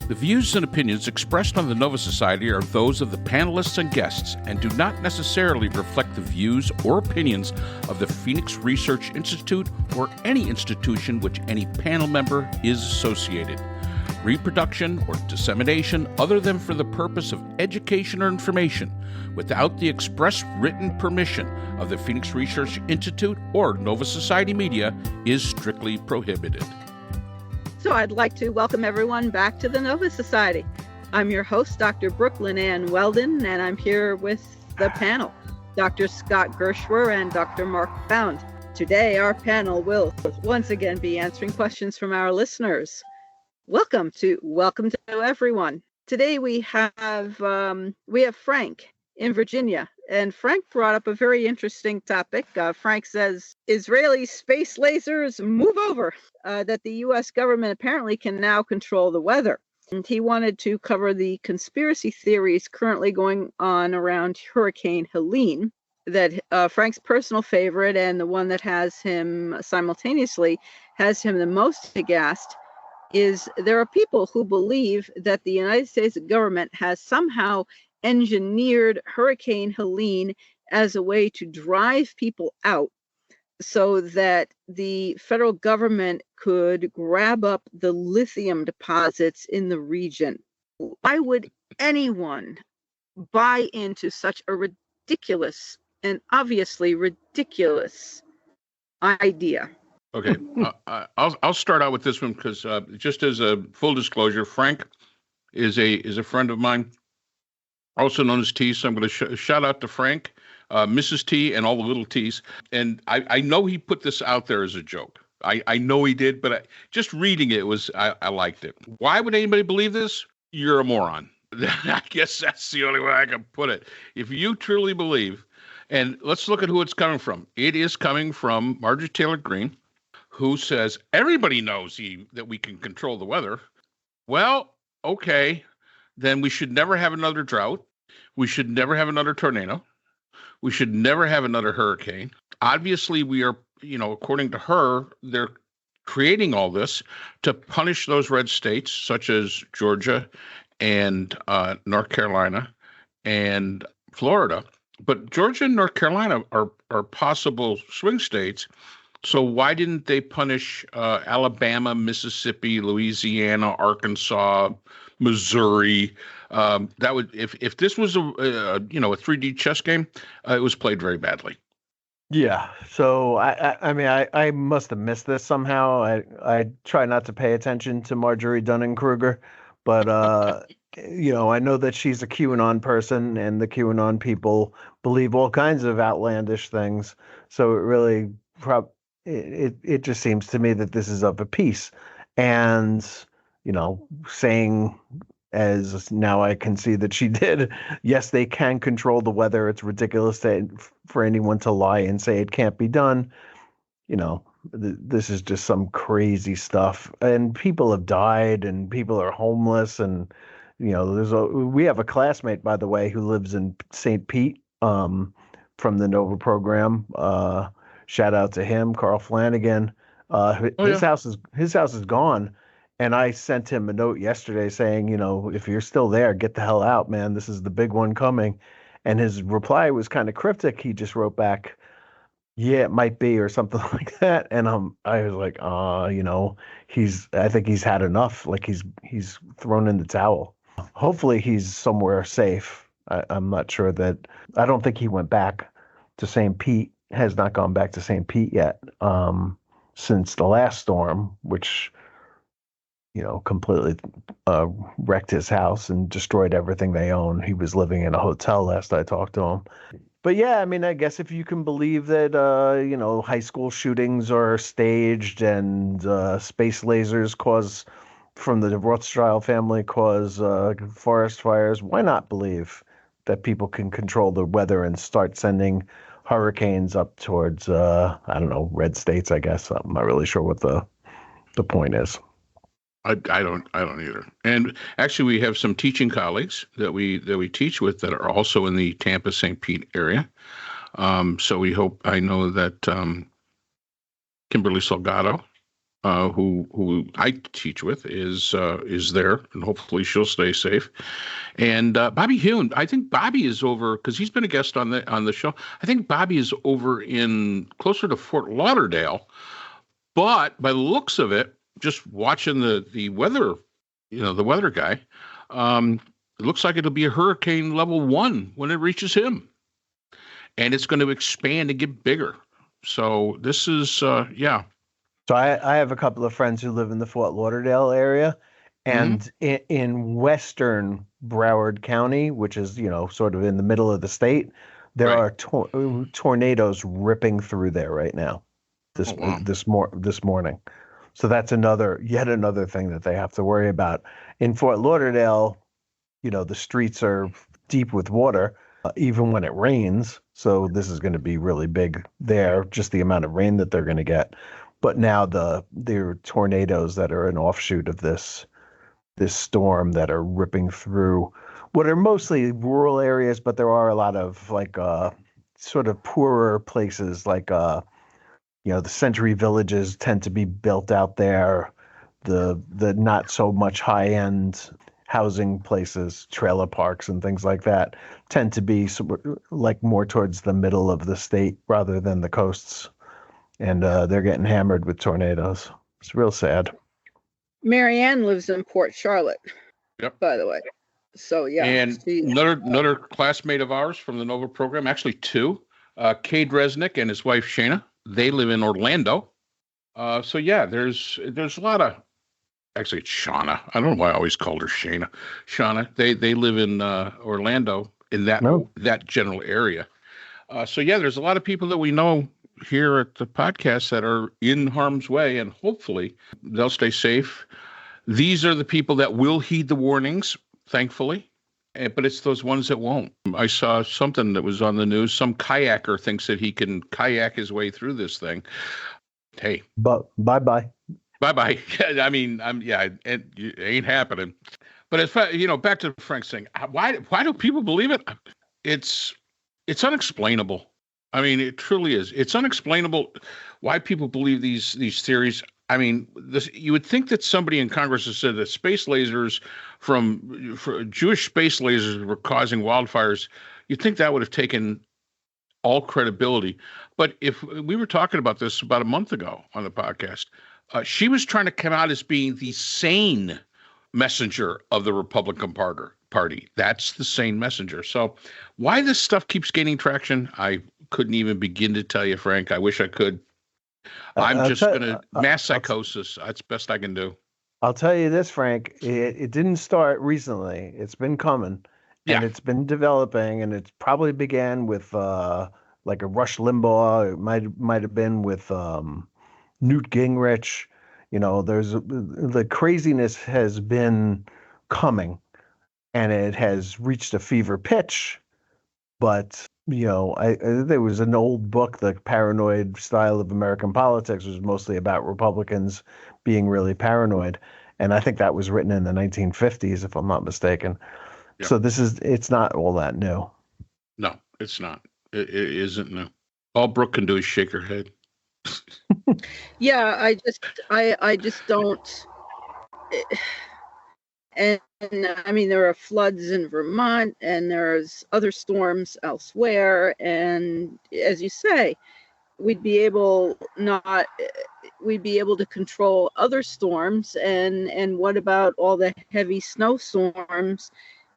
The views and opinions expressed on the Nova Society are those of the panelists and guests and do not necessarily reflect the views or opinions of the Phoenix Research Institute or any institution which any panel member is associated. Reproduction or dissemination other than for the purpose of education or information without the express written permission of the Phoenix Research Institute or Nova Society Media is strictly prohibited. So I'd like to welcome everyone back to the Nova Society. I'm your host, Dr. Brooklyn Ann Weldon, and I'm here with the panel, Dr. Scott Gershwer and Dr. Mark Bound. Today, our panel will once again be answering questions from our listeners. Welcome to everyone. Today we have Frank in Virginia, and Frank brought up a very interesting topic. Frank says Israeli space lasers move over, that the U.S. government apparently can now control the weather. And he wanted to cover the conspiracy theories currently going on around Hurricane Helene, that Frank's personal favorite and the one that has him simultaneously has him the most aghast is there are people who believe that the United States government has somehow engineered Hurricane Helene as a way to drive people out so that the federal government could grab up the lithium deposits in the region. Why would anyone buy into such a ridiculous and obviously ridiculous idea? Okay, I'll start out with this one because just as a full disclosure, Frank is a friend of mine, also known as T. So I'm going to shout out to Frank, Mrs. T, and all the little T's. And I know he put this out there as a joke. I know he did, but just reading it I liked it. Why would anybody believe this? You're a moron. I guess that's the only way I can put it. If you truly believe, and let's look at who it's coming from. It is coming from Marjorie Taylor Greene, who says everybody knows that we can control the weather. Well, okay, then we should never have another drought. We should never have another tornado. We should never have another hurricane. Obviously, we are, according to her, they're creating all this to punish those red states, such as Georgia and North Carolina and Florida. But Georgia and North Carolina are possible swing states. So why didn't they punish Alabama, Mississippi, Louisiana, Arkansas, Missouri? That would if this was a 3D chess game, it was played very badly. Yeah. So I must have missed this somehow. I try not to pay attention to Marjorie Dunning-Kruger, but I know that she's a QAnon person, and the QAnon people believe all kinds of outlandish things. So it really it just seems to me that this is of a piece. And, saying, as now I can see that she did, yes, they can control the weather. It's ridiculous for anyone to lie and say it can't be done. This is just some crazy stuff. And people have died and people are homeless. And, we have a classmate, by the way, who lives in St. Pete from the NOVA program. Shout out to him, Carl Flanagan. His house is gone, and I sent him a note yesterday saying, if you're still there, get the hell out, man. This is the big one coming. And his reply was kind of cryptic. He just wrote back, "Yeah, it might be," or something like that. And I was like, I think he's had enough. Like he's thrown in the towel. Hopefully, he's somewhere safe. I'm not sure that. I don't think he went back to St. Pete. Has not gone back to St. Pete yet since the last storm, which, completely wrecked his house and destroyed everything they own. He was living in a hotel last I talked to him. But yeah, I guess if you can believe that, high school shootings are staged and space lasers from the Rothschild family cause forest fires, why not believe that people can control the weather and start sending hurricanes up towards red states? I guess I'm not really sure what the point is. I don't either. And actually, we have some teaching colleagues that we teach with that are also in the Tampa St. Pete area. So I know that Kimberly Salgado who I teach with, is there, and hopefully she'll stay safe. And Bobby Hune, I think Bobby is over because he's been a guest on the show. I think Bobby is over in closer to Fort Lauderdale, but by the looks of it, just watching the weather, the weather guy, it looks like it'll be a hurricane level 1 when it reaches him, and it's going to expand and get bigger. So this is yeah. So I have a couple of friends who live in the Fort Lauderdale area, and in western Broward County, which is, sort of in the middle of the state, there are tornadoes ripping through there right now, this morning. So that's yet another thing that they have to worry about. In Fort Lauderdale, the streets are deep with water, even when it rains. So this is going to be really big there, just the amount of rain that they're going to get. But now there are tornadoes that are an offshoot of this storm that are ripping through what are mostly rural areas, but there are a lot of sort of poorer places, like the century villages tend to be built out there. The not so much high end housing places, trailer parks and things like that, tend to be like more towards the middle of the state rather than the coasts. And they're getting hammered with tornadoes. It's real sad. Marianne lives in Port Charlotte. Yep. By the way. So yeah. And another classmate of ours from the Nova program, actually 2, Cade Resnick and his wife Shayna. They live in Orlando. So yeah, there's a lot of, actually it's Shauna. I don't know why I always called her Shayna. Shauna. They live in Orlando, in that general area. So yeah, there's a lot of people that we know here at the podcast that are in harm's way, and hopefully they'll stay safe. These are the people that will heed the warnings, thankfully, but it's those ones that won't. I saw something that was on the news. Some kayaker thinks that he can kayak his way through this thing. Hey, but bye. I mean, it ain't happening. But as far, back to Frank's thing, why do people believe it? It's unexplainable. I mean, it truly is. It's unexplainable why people believe these theories. I mean, you would think that somebody in Congress has said that space lasers for Jewish space lasers were causing wildfires. You'd think that would have taken all credibility. But if we were talking about this about a month ago on the podcast, she was trying to come out as being the sane messenger of the Republican Party. That's the sane messenger. So why this stuff keeps gaining traction, I couldn't even begin to tell you, Frank. I wish I could. I'm just going to mass psychosis. That's the best I can do. I'll tell you this, Frank. It didn't start recently. It's been coming, and it's been developing, and it probably began with like a Rush Limbaugh. It might have been with Newt Gingrich. The craziness has been coming, and it has reached a fever pitch. But there was an old book, The Paranoid Style of American Politics, was mostly about Republicans being really paranoid. And I think that was written in the 1950s, if I'm not mistaken. Yep. So it's not all that new. No, it's not. It isn't new. All Brooke can do is shake her head. Yeah, I just don't. And I mean, there are floods in Vermont, and there's other storms elsewhere. And as you say, we'd be able to control other storms. And what about all the heavy snowstorms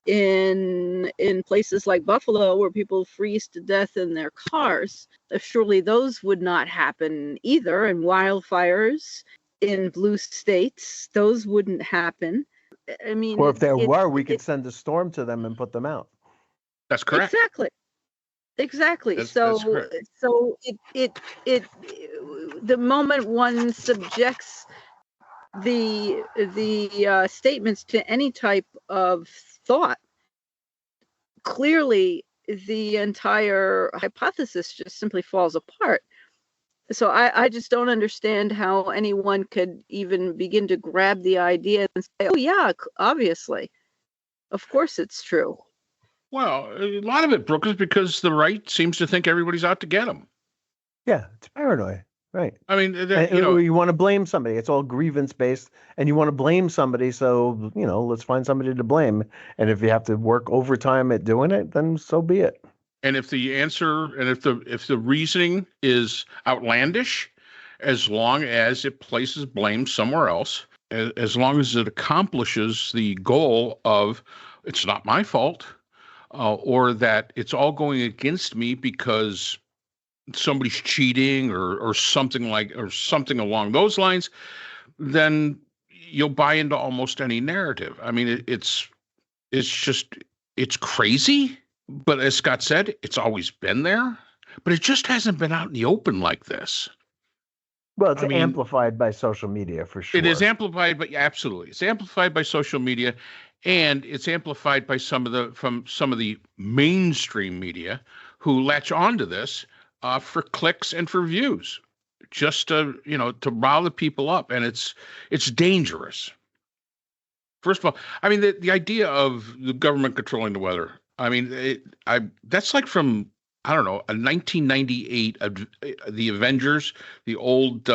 in places like Buffalo, where people freeze to death in their cars? Surely those would not happen either. And wildfires in blue states, those wouldn't happen. I mean, or if there were, we could send a storm to them and put them out. That's correct. Exactly. That's so it the moment one subjects the statements to any type of thought, clearly the entire hypothesis just simply falls apart. So I just don't understand how anyone could even begin to grab the idea and say, oh, yeah, obviously. Of course it's true. Well, a lot of it, Brooke, is because the right seems to think everybody's out to get them. Yeah, it's paranoid. Right. I mean, You want to blame somebody. It's all grievance based, and you want to blame somebody. So, let's find somebody to blame. And if you have to work overtime at doing it, then so be it. and if the answer and if the reasoning is outlandish, as long as it places blame somewhere else, as long as it accomplishes the goal of it's not my fault, or that it's all going against me because somebody's cheating or something along those lines, then you'll buy into almost any narrative. I mean, it's crazy, but as Scott said, it's always been there, but it just hasn't been out in the open like this. Well, it's amplified by social media for sure. It is amplified, but absolutely, it's amplified by social media, and it's amplified by some of the mainstream media who latch onto this for clicks and for views, just to rile the people up, and it's dangerous. First of all, I mean the idea of the government controlling the weather. I mean, that's like from, I don't know, a 1998, the Avengers, the old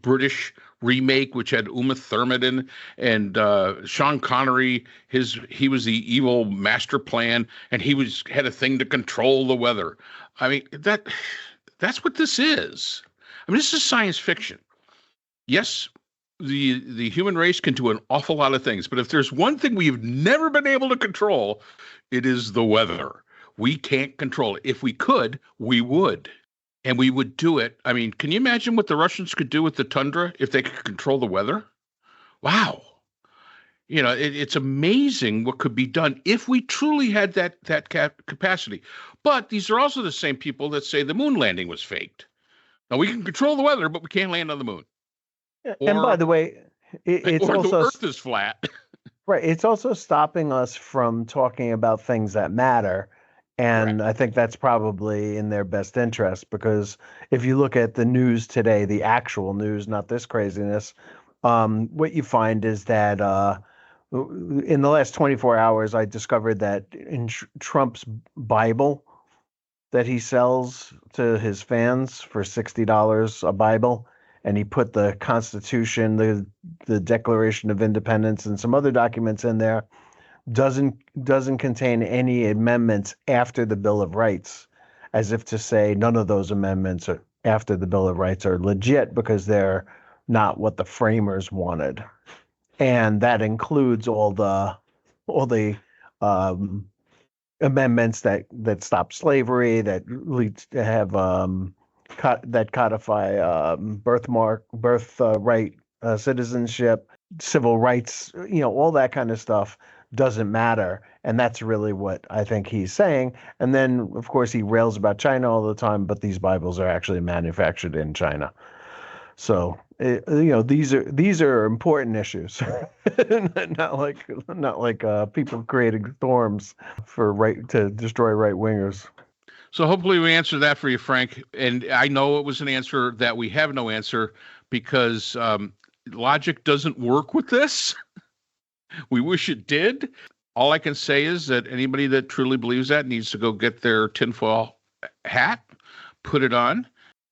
British remake, which had Uma Thurman in, and Sean Connery. He was the evil master plan, and he had a thing to control the weather. I mean, that's what this is. I mean, this is science fiction. Yes, the human race can do an awful lot of things, but if there's one thing we've never been able to control, it is the weather. We can't control it. If we could, we would. And we would do it. I mean, can you imagine what the Russians could do with the tundra if they could control the weather? Wow. It's amazing what could be done if we truly had that capacity. But these are also the same people that say the moon landing was faked. Now, we can control the weather, but we can't land on the moon. And by the way, it's or also the Earth is flat. Right. It's also stopping us from talking about things that matter. And Correct. I think that's probably in their best interest, because if you look at the news today, the actual news, not this craziness, what you find is that in the last 24 hours, I discovered that in Trump's Bible that he sells to his fans for $60 a Bible, and he put the Constitution, the Declaration of Independence, and some other documents in there, doesn't contain any amendments after the Bill of Rights, as if to say none of those amendments after the Bill of Rights are legit because they're not what the framers wanted. And that includes all the amendments that stop slavery, that that codify birthright citizenship, civil rights, all that kind of stuff doesn't matter. And that's really what I think he's saying. And then, of course, he rails about China all the time, but these Bibles are actually manufactured in China. So, these are important issues, not like people creating storms to destroy right wingers. So hopefully we answered that for you, Frank. And I know it was an answer that we have no answer, because logic doesn't work with this. We wish it did. All I can say is that anybody that truly believes that needs to go get their tinfoil hat, put it on,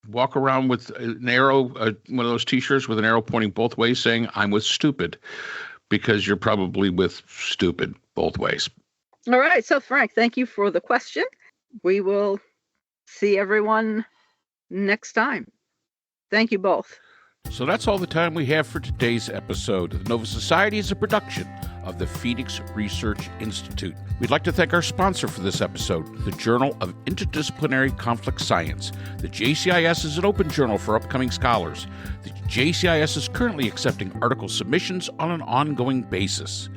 walk around with an arrow, one of those T-shirts with an arrow pointing both ways saying, "I'm with stupid," because you're probably with stupid both ways. All right. So, Frank, thank you for the question. We will see everyone next time. Thank you both. So that's all the time we have for today's episode. The Nova Society is a production of the Phoenix Research Institute. We'd like to thank our sponsor for this episode, the Journal of Interdisciplinary Conflict Science. The JCIS is an open journal for upcoming scholars. The JCIS is currently accepting article submissions on an ongoing basis.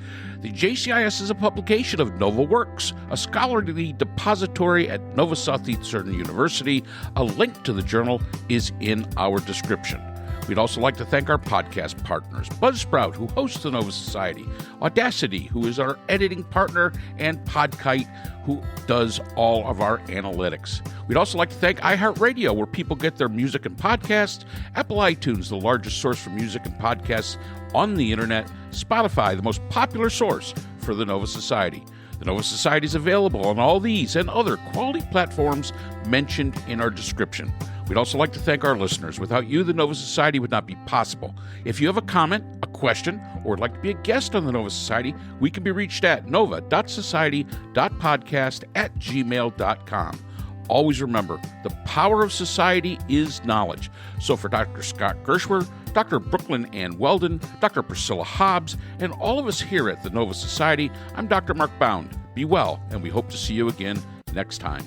The JCIS is a publication of Nova Works, a scholarly depository at Nova Southeastern University. A link to the journal is in our description. We'd also like to thank our podcast partners, Buzzsprout, who hosts the Nova Society, Audacity, who is our editing partner, and Podkite, who does all of our analytics. We'd also like to thank iHeartRadio, where people get their music and podcasts, Apple iTunes, the largest source for music and podcasts on the internet, Spotify, the most popular source for the Nova Society. The Nova Society is available on all these and other quality platforms mentioned in our description. We'd also like to thank our listeners. Without you, the Nova Society would not be possible. If you have a comment, a question, or would like to be a guest on the Nova Society, we can be reached at nova.society.podcast@gmail.com. Always remember, the power of society is knowledge. So for Dr. Scott Gershwer, Dr. Brooklyn Ann Weldon, Dr. Priscilla Hobbs, and all of us here at the Nova Society, I'm Dr. Mark Bound. Be well, and we hope to see you again next time.